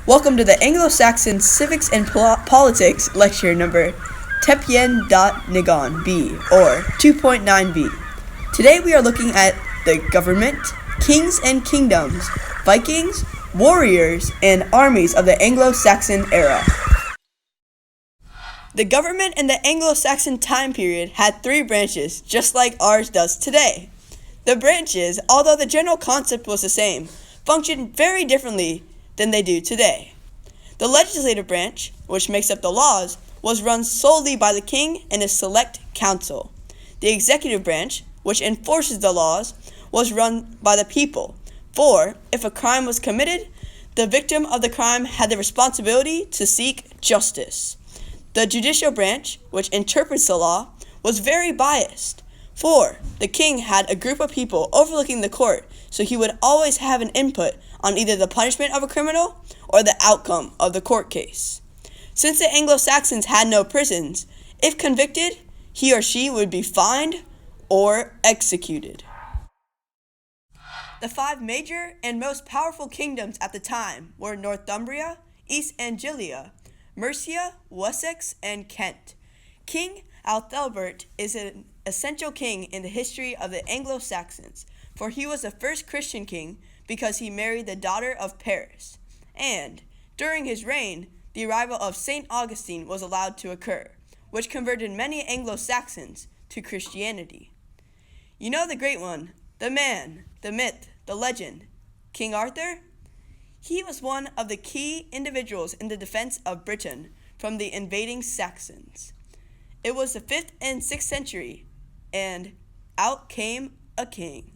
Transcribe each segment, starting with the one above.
Welcome to the Anglo-Saxon Civics and Politics lecture number Tepien.Nigon B, or 2.9b. Today we are looking at the government, kings and kingdoms, Vikings, warriors, and armies of the Anglo-Saxon era. The government in the Anglo-Saxon time period had three branches, just like ours does today. The branches, although the general concept was the same, functioned very differently than they do today. The legislative branch, which makes up the laws, was run solely by the king and his select council. The executive branch, which enforces the laws, was run by the people, for if a crime was committed, the victim of the crime had the responsibility to seek justice. The judicial branch, which interprets the law, was very biased, for the king had a group of people overlooking the court, so he would always have an input on either the punishment of a criminal or the outcome of the court case. Since the Anglo-Saxons had no prisons, if convicted, he or she would be fined or executed. The five major and most powerful kingdoms at the time were Northumbria, East Anglia, Mercia, Wessex, and Kent. King Ethelbert is an essential king in the history of the Anglo-Saxons, for he was the first Christian king because he married the daughter of Paris, and during his reign, the arrival of St. Augustine was allowed to occur, which converted many Anglo-Saxons to Christianity. You know the great one, the man, the myth, the legend, King Arthur? He was one of the key individuals in the defense of Britain from the invading Saxons. It was the 5th and 6th century, and out came a king.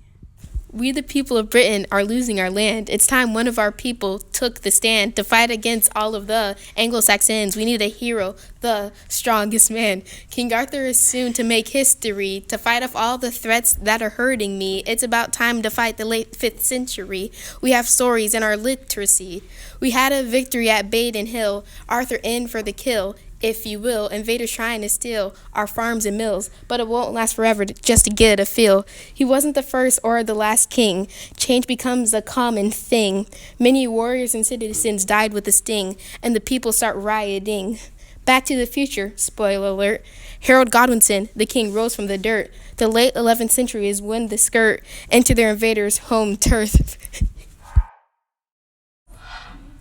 We, the people of Britain, are losing our land. It's time one of our people took the stand to fight against all of the Anglo-Saxons. We need a hero, the strongest man. King Arthur is soon to make history, to fight off all the threats that are hurting me. It's about time to fight the late 5th century. We have stories in our literacy. We had a victory at Baden Hill, Arthur in for the kill. If you will, invaders trying to steal our farms and mills, but it won't last forever just to get a feel. He wasn't the first or the last king. Change becomes a common thing. Many warriors and citizens died with the sting, and the people start rioting. Back to the Future, spoiler alert. Harold Godwinson, the king, rose from the dirt. The late 11th century is when the skirt entered their invaders' home turf.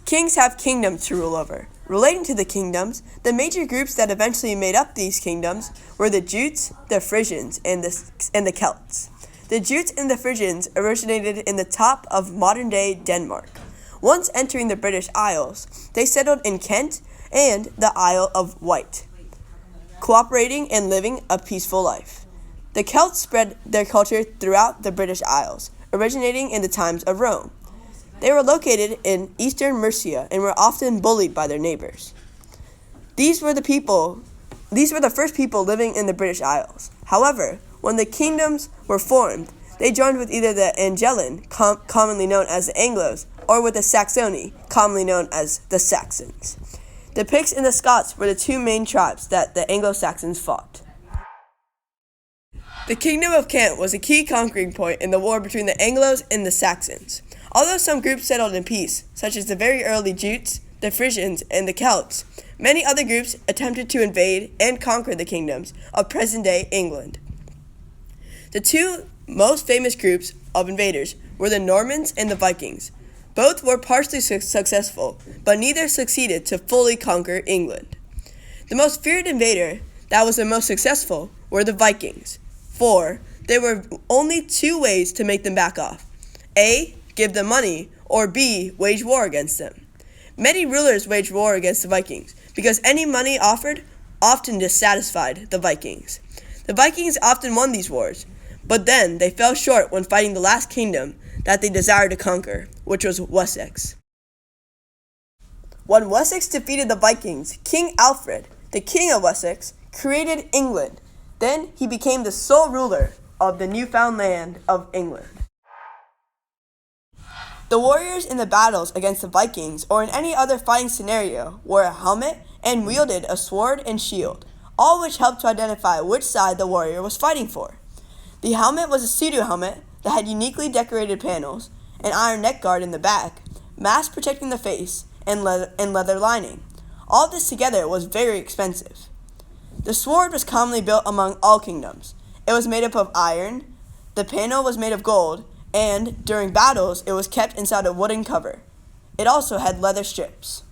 Kings have kingdoms to rule over. Relating to the kingdoms, the major groups that eventually made up these kingdoms were the Jutes, the Frisians, and the Celts. The Jutes and the Frisians originated in the top of modern-day Denmark. Once entering the British Isles, they settled in Kent and the Isle of Wight, cooperating and living a peaceful life. The Celts spread their culture throughout the British Isles, originating in the times of Rome. They were located in eastern Mercia and were often bullied by their neighbors. These were the first people living in the British Isles. However, when the kingdoms were formed, they joined with either the Anglo, commonly known as the Anglos, or with the Saxoni, commonly known as the Saxons. The Picts and the Scots were the two main tribes that the Anglo-Saxons fought. The Kingdom of Kent was a key conquering point in the war between the Anglos and the Saxons. Although some groups settled in peace, such as the very early Jutes, the Frisians, and the Celts, many other groups attempted to invade and conquer the kingdoms of present-day England. The two most famous groups of invaders were the Normans and the Vikings. Both were partially successful, but neither succeeded to fully conquer England. The most feared invader that was the most successful were the Vikings, for there were only two ways to make them back off. A, give them money, or B, wage war against them. Many rulers waged war against the Vikings because any money offered often dissatisfied the Vikings. The Vikings often won these wars, but then they fell short when fighting the last kingdom that they desired to conquer, which was Wessex. When Wessex defeated the Vikings, King Alfred, the king of Wessex, created England. Then he became the sole ruler of the newfound land of England. The warriors in the battles against the Vikings or in any other fighting scenario wore a helmet and wielded a sword and shield, all which helped to identify which side the warrior was fighting for. The helmet was a pseudo-helmet that had uniquely decorated panels, an iron neck guard in the back, mask protecting the face, and leather lining. All of this together was very expensive. The sword was commonly built among all kingdoms. It was made up of iron, the panel was made of gold, and during battles it was kept inside a wooden cover. It also had leather strips.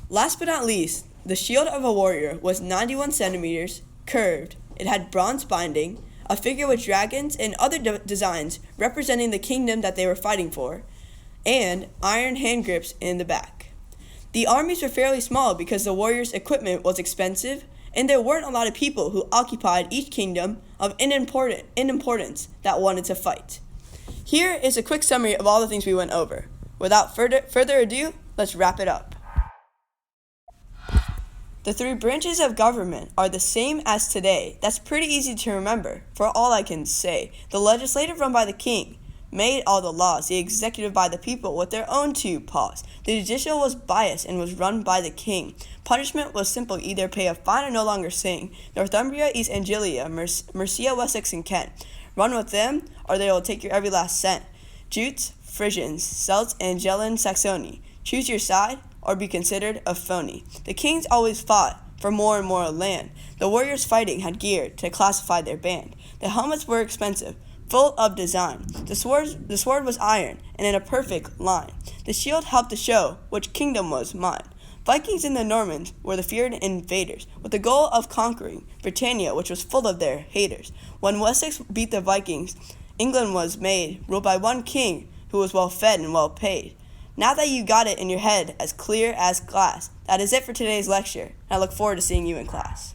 Last but not least, the shield of a warrior was 91 centimeters, curved. It had bronze binding, a figure with dragons and other designs representing the kingdom that they were fighting for, and iron hand grips in the back. The armies were fairly small because the warriors' equipment was expensive, and there weren't a lot of people who occupied each kingdom of importance that wanted to fight. Here is a quick summary of all the things we went over. Without further ado, let's wrap it up. The three branches of government are the same as today. That's pretty easy to remember. For all I can say, the legislative run by the king made all the laws, the executive by the people with their own two paws. The judicial was biased and was run by the king. Punishment was simple, either pay a fine or no longer sing. Northumbria, East Anglia, Mercia, Wessex, and Kent. Run with them, or they will take your every last cent. Jutes, Frisians, Celts, and Angelo Saxony. Choose your side, or be considered a phony. The kings always fought for more and more land. The warriors fighting had gear to classify their band. The helmets were expensive, full of design. The sword was iron and in a perfect line. The shield helped to show which kingdom was mine. Vikings and the Normans were the feared invaders, with the goal of conquering Britannia, which was full of their haters. When Wessex beat the Vikings, England was made, ruled by one king who was well fed and well paid. Now that you got it in your head as clear as glass, that is it for today's lecture. I look forward to seeing you in class.